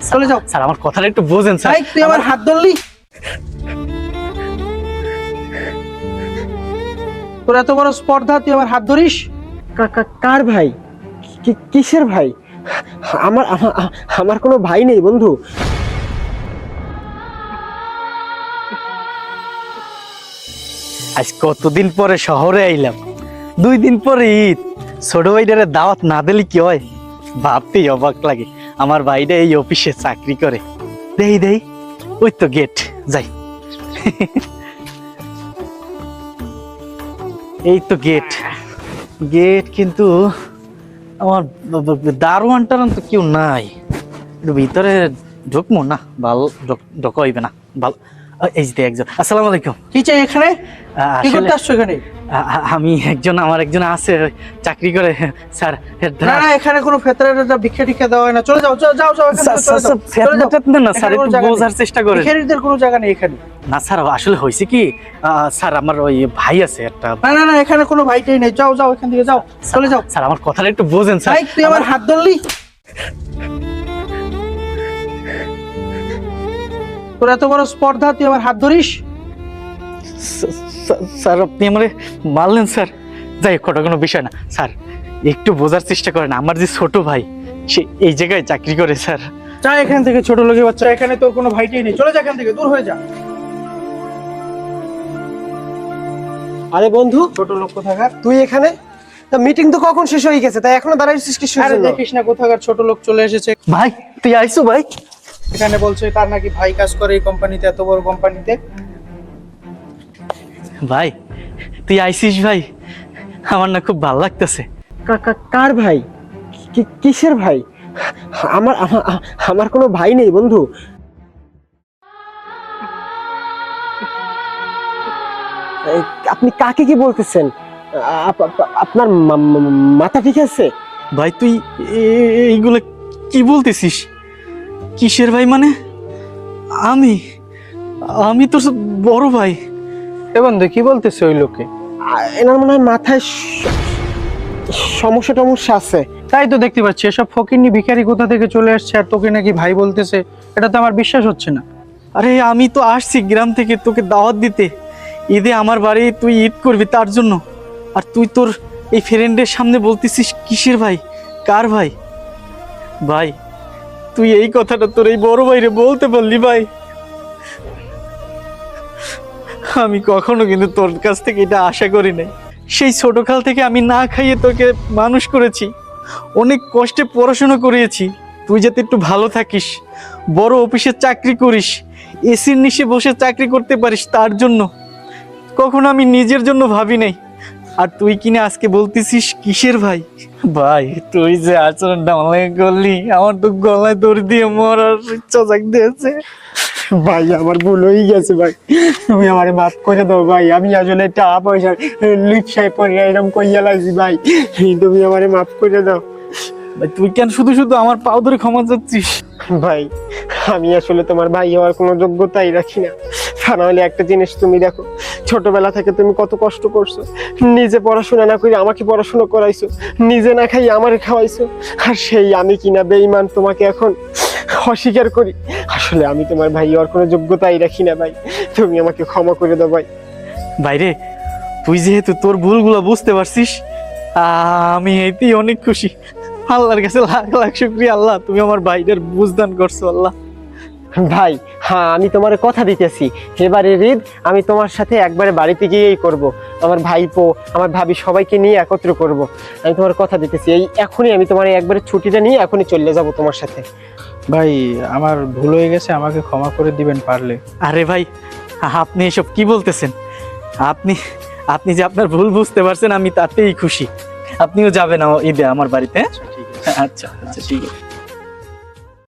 চলে যাও স্যার আমার কথাটা একটু বোঝেন স্যার। ভাই তুই আমার হাত ধরলি, তোর এত বড় স্পর্ধা তুই আমার হাত ধরিস? কার ভাই? কিসের ভাই? আমার আমার আমার কোনো ভাই নেই বন্ধু। আজ কতদিন পরে শহরে আইলাম, 2 দিন পরে ঈদ। ছোট ভাইটারে দাওয়াত না দিলে কি হয়, ভাবতেই অবাক লাগে। আমার ভাইটা এই অফিসে চাকরি করে। দেই দেই, ওই তো গেট, যাই। এই তো গেট, গেট কিন্তু আমার দারোয়ানটার তো কেউ নাই। একটু ভিতরে ঢুকবো না, ভালো ঢোকা হইবে না। ভালো, এই যে একজন। আসসালামু আলাইকুম। কি চাই এখানে? কি আসলে করতে আসছো এখানে? আমি আমার একজন আছে, চাকরি করে স্যার। না না, এখানে কোনো ফেতরা ভিক্ষা টিক্ষা দেওয়া হয় না। চলে যাও যাও যাও যাও, এখান থেকে চলে যাও। চলে যাও। না স্যার, এখানে কোনো একটু জায়গা নেই। বোঝার চেষ্টা করেন। ভিখারিদের কোনো জায়গা নেই এখানে। না স্যার, আসলে হয়েছে কি, স্যার আমার ওই ভাই আছে একটা। না না না, এখানে কোনো ভাইটাই নেই। যাও যাও, এখান থেকে যাও, চলে যাও। স্যার আমার কথাটা একটু বোঝেন স্যার। ভাই তুই আমার হাত ধরলি, তোর এত বড় স্পর্ধা তুই আমার হাত ধরিস? স্যার আপনি আমারে মারলেন স্যার। যাই হোক, ওটা কোনো বিষয় না স্যার, একটু বোঝার চেষ্টা করেন। আমার যে ছোট ভাই, সে এই জায়গায় চাকরি করে স্যার। যা এখান থেকে, ছোট লোকের বাচ্চা, এখানে তোর কোনো ভাইটাই নেই। চলে যা এখান থেকে, দূর হয়ে যা। আরে বন্ধু, ছোট লোক কোথাকার। তুই এখানে? মিটিং তো কখন শেষ হয়ে গেছে, তাই এখনো দাঁড়াইছিস কিসের আরে জন্য? দেখিস না কোথাকার ছোট লোক চলে এসেছে। ভাই তুই আইসো ভাই। এখানে বলছে তার নাকি ভাই কাজ করে এই কোম্পানিতে, এত বড় কোম্পানিতে। ভাই তুই আইসিস ভাই, আমার না খুব ভালো লাগতেছে। কার ভাই? কিসের ভাই? আমার আমার কোনো ভাই নেই বন্ধু। আপনি কাকে কি বলতেছেন? আপনার মাথা ঠিক আছে? ভাই তুই এইগুলো কি বলতেছিস? কিসের ভাই মানে? আমি আমি তোর বড় ভাই। এ বন্ধু কি বলতেছে ওই লোকে? এনার মনে হয় মাথায় সমস্যা আছে। তাই তো দেখতে পাচ্ছি, এসব ফকিন্নি ভিখারি কোথা থেকে চলে আসছে আর তোকে নাকি ভাই বলতেছে। এটা তো আমার বিশ্বাস হচ্ছে না। আরে আমি তো আসছি গ্রাম থেকে তোকে দাওয়াত দিতে, ঈদে আমার বাড়ি তুই ঈদ করবি তার জন্য। আর তুই তোর এই ফ্রেন্ডের সামনে বলতেছিস কিসের ভাই, কার ভাই? ভাই তুই এই কথাটা তোর এই বড় ভাইরে বলতে পারলি ভাই? আমি কখনো কিন্তু তোর কাছ থেকে এটা আশা করি নাই। সেই ছোটকাল থেকে আমি না খাইয়ে তোকে মানুষ করেছি, অনেক কষ্টে পড়াশোনা করিয়েছি, তুই যাতে একটু ভালো থাকিস, বড় অফিসে চাকরি করিস, এসির নিচে বসে চাকরি করতে পারিস, তার জন্য কখনো আমি নিজের জন্য ভাবি নাই। আর তুই কিনা আজকে বলতেছিস কিসের ভাই? ভাই তুই যে আচরণটা অনেক করলি, আমার তো গলায় দড়ি দিয়ে মরার ইচ্ছা জাগতেছে। ভাই আমার ভুল হয়ে গেছে ভাই, তুমি আমারে মাফ করে দাও ভাই। আমি আসলে টাকা পয়সা লিপসায় পড়ে এরকম কইয়া লাগছি ভাই, তুমি আমারে মাফ করে দাও ভাই তুই কেন শুধু শুধু আমার পাও ধরে ক্ষমা চাচ্ছিস? ভাই। আমি আসলে তোমার ভাই হওয়ার কোনো যোগ্যতাই রাখি না। তা নাহলে একটা জিনিস তুমি দেখো, ছোটবেলা থেকে তুমি কত কষ্ট করছো, নিজে পড়াশোনা না করে আমাকে পড়াশোনা করাইছো, নিজে না খাই আমারে খাওয়াইছো। আর সেই আমি কিনা বেঈমান তোমাকে এখন অস্বীকার করি। আসলে আমি তোমার ভাই হওয়ার কোনো যোগ্যতাই রাখি না ভাই, তুমি আমাকে ক্ষমা করে দাও ভাই। ভাইরে তুই যেহেতু তোর ভুলগুলো বুঝতে পারছিস, আমি এতেই অনেক খুশি। আল্লাহর কাছে লাখ লাখ শুকরিয়া। আল্লাহ তুমি আমার ভাইদের বুঝদান করছো আল্লাহ। ভাই হ্যাঁ, আমি তোমার কথা দিতেছি, এবারে ঈদ আমি তোমার সাথে একবারে বাড়িতে গিয়েই করব। আমার ভাইপো আমার ভাবি সবাইকে নিয়ে একত্র করব। আমি তোমার কথা দিতেছি, এই এখনই আমি তোমার একবারে ছুটিটা নিয়ে এখনই চলে যাব তোমার সাথে। ভাই আমার ভুল হয়ে গেছে, আমাকে ক্ষমা করে দিবেন পারলে। আরে ভাই আপনি এসব কি বলতেছেন? আপনি আপনি যে আপনার ভুল বুঝতে পারছেন, আমি তাতেই খুশি। আপনিও যাবেন ঈদে আমার বাড়িতে? আচ্ছা আচ্ছা ঠিক আছে।